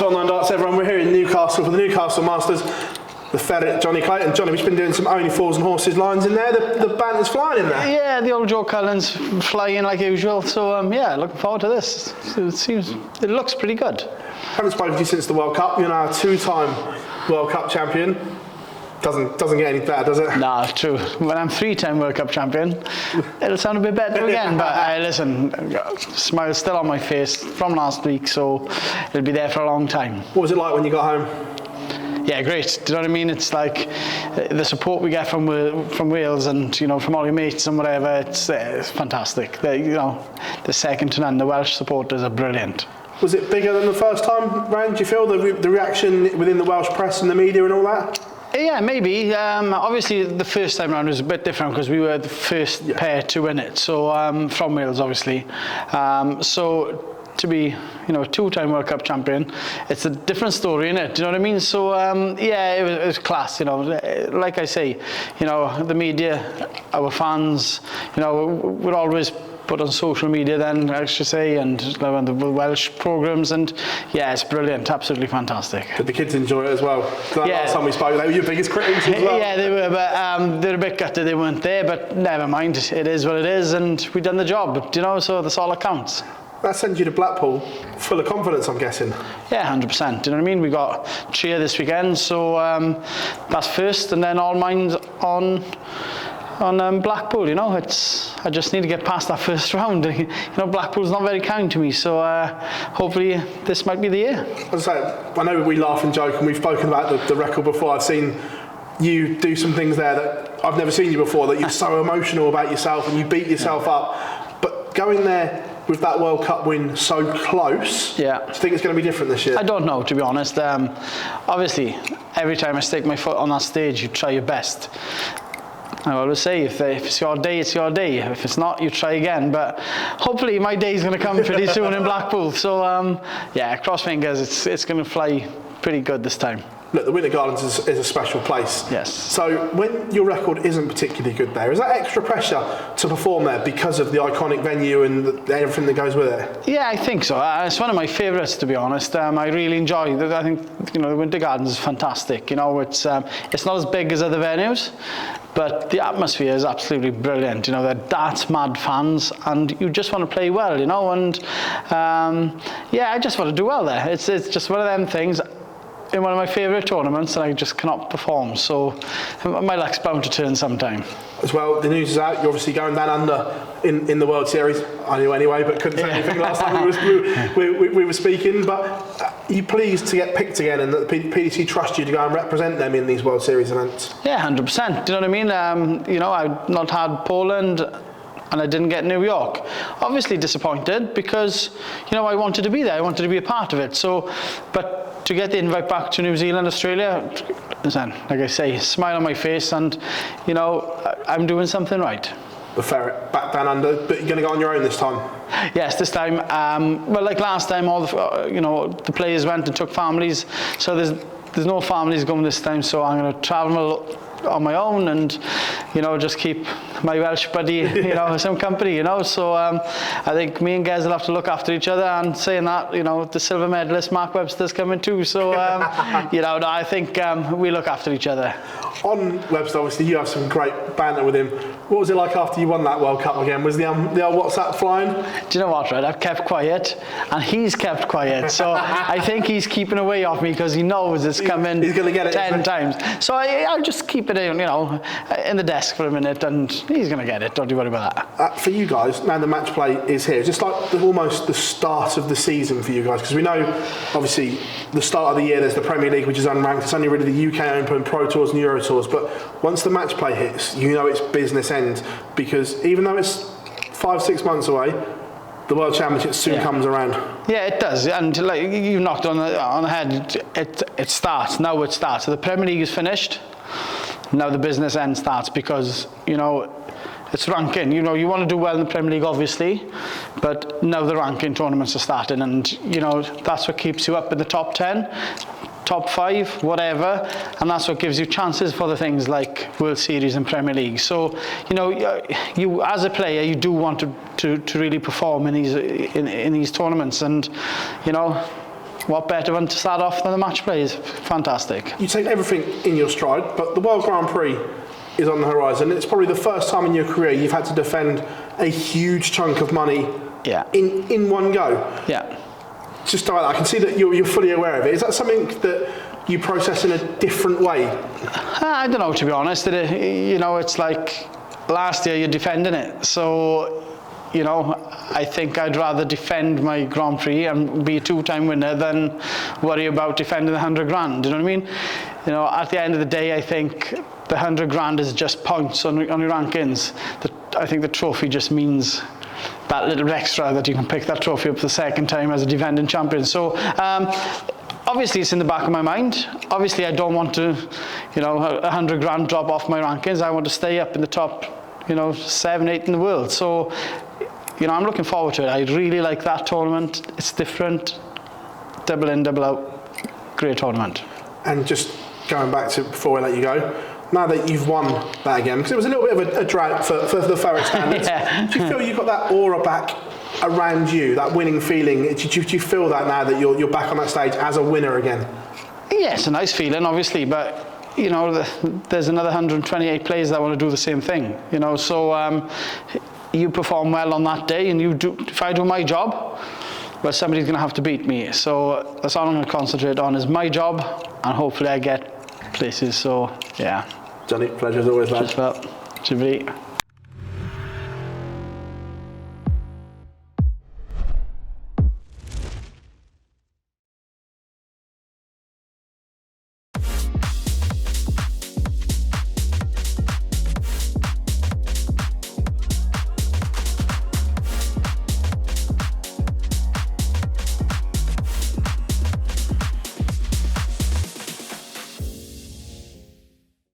to Online Darts, everyone. We're here in Newcastle for the Newcastle Masters. The Ferret, Jonny Clayton. Johnny, we've been doing some Only Fools and Horses lines in there. The banter's flying in there. Yeah, the old Joe Cullen's flying like usual. So yeah, looking forward to this. It looks pretty good. Haven't spoken to you since the World Cup. You're now a two-time World Cup champion. Doesn't get any better, does it? Nah, true. When I'm three-time World Cup champion, it'll sound a bit better again. But listen, smile's still on my face from last week, so it'll be there for a long time. What was it like when you got home? Yeah, great. Do you know what I mean? It's like the support we get from Wales and from all your mates and whatever. It's fantastic. The second to none. The Welsh supporters are brilliant. Was it bigger than the first time round? Do you feel the reaction within the Welsh press and the media and all that? Yeah, maybe. Obviously, the first time round was a bit different because we were the first pair to win it. So from Wales, obviously. So to be, a two-time World Cup champion, it's a different story, innit? Do you know what I mean? So yeah, it was class. Like I say, the media, our fans, we're always put on social media then, I should say, and on the Welsh programmes, and yeah, it's brilliant, absolutely fantastic. Did the kids enjoy it as well? Yeah. Last time we spoke, they were your biggest critics as well. Yeah, they were, but they're a bit gutted they weren't there, but never mind, it is what it is, and we've done the job, so that's all that counts. That sends you to Blackpool full of confidence, I'm guessing. Yeah, 100%. Do you know what I mean? We got cheer this weekend, so that's first, and then all mine's on Blackpool. I just need to get past that first round. Blackpool's not very kind to me, so hopefully this might be the year. As I say, I know we laugh and joke, and we've spoken about the record before. I've seen you do some things there that I've never seen you before, that you're so emotional about yourself and you beat yourself up. But going there with that World Cup win so close, do you think it's going to be different this year? I don't know, to be honest. Obviously, every time I stick my foot on that stage, you try your best. I always say, if it's your day, it's your day. If it's not, you try again. But hopefully my day's going to come pretty soon in Blackpool. So yeah, cross fingers, it's going to fly pretty good this time. Look, the Winter Gardens is a special place. Yes. So when your record isn't particularly good there, is that extra pressure to perform there because of the iconic venue and everything that goes with it? Yeah, I think so. It's one of my favourites, to be honest. I really enjoy it. I think the Winter Gardens is fantastic. It's not as big as other venues, but the atmosphere is absolutely brilliant. They're darts mad fans, and you just want to play well. And yeah, I just want to do well there. It's just one of them things. In one of my favourite tournaments, and I just cannot perform. So my luck's bound to turn sometime. As well, the news is out. You're obviously going down under in the World Series. I knew anyway, but couldn't say anything last time we were speaking. But are you pleased to get picked again, and that the PDC trust you to go and represent them in these World Series events? Yeah, 100%. Do you know what I mean? I've not had Poland, and I didn't get New York. Obviously disappointed because, I wanted to be there. I wanted to be a part of it. So, but to get the invite back to New Zealand, Australia, listen, like I say, smile on my face, and, I'm doing something right. The Ferret back down under, but you're going to go on your own this time? Yes, this time. Well, like last time, all the players went and took families. So there's no families going this time. So I'm going to travel on my own and just keep my Welsh buddy some company. So I think me and Gez will have to look after each other, and saying that the silver medalist Mark Webster's coming too, so I think we look after each other. On Webster, obviously you have some great banter with him. What was it like after you won that World Cup again? Was the old WhatsApp flying? Do you know what, Red? I've kept quiet, and he's kept quiet. So I think he's keeping away off me because he knows it's coming. He's going to get it 10 times. So I'll just keep it in the desk for a minute, and he's going to get it. Don't you worry about that. For you guys, now the match play is here. Just like almost the start of the season for you guys, because we know, obviously, the start of the year there's the Premier League, which is unranked. It's only really the UK Open, Pro Tours, and Euro Tours. But once the match play hits, it's business end, because even though it's 5-6 months away, the World Championship soon comes around. Yeah, it does, and like you knocked on the head. It starts now. It starts. So the Premier League is finished. Now the business end starts, because it's ranking. You want to do well in the Premier League, obviously, but now the ranking tournaments are starting, and that's what keeps you up in the top 10. Top 5, whatever, and that's what gives you chances for the things like World Series and Premier League. So, you as a player, you do want to really perform in these tournaments, and what better one to start off than the match play? Is fantastic. You take everything in your stride, but the World Grand Prix is on the horizon. It's probably the first time in your career you've had to defend a huge chunk of money in one go. Yeah. Just like that, I can see that you're fully aware of it. Is that something that you process in a different way? I don't know, to be honest. It's like last year you're defending it. So, I think I'd rather defend my Grand Prix and be a two-time winner than worry about defending the 100 grand. Do you know what I mean? At the end of the day, I think the 100 grand is just points on your rankings. I think the trophy just means that little extra that you can pick that trophy up the second time as a defending champion. So obviously it's in the back of my mind. Obviously I don't want to, 100 grand drop off my rankings. I want to stay up in the top, 7, 8 in the world. So, I'm looking forward to it. I really like that tournament. It's different. Double in, double out. Great tournament. And just going back to before I let you go, now that you've won that again, because it was a little bit of a drought for the Ferret standards, do you feel you've got that aura back around you, that winning feeling? Do you feel that now that you're back on that stage as a winner again? Yeah, it's a nice feeling, obviously, but there's another 128 players that want to do the same thing. So you perform well on that day, and if I do my job, well, somebody's going to have to beat me. So that's all I'm going to concentrate on is my job, and hopefully I get places. So yeah. Jonny, pleasure as always, lad. Just well.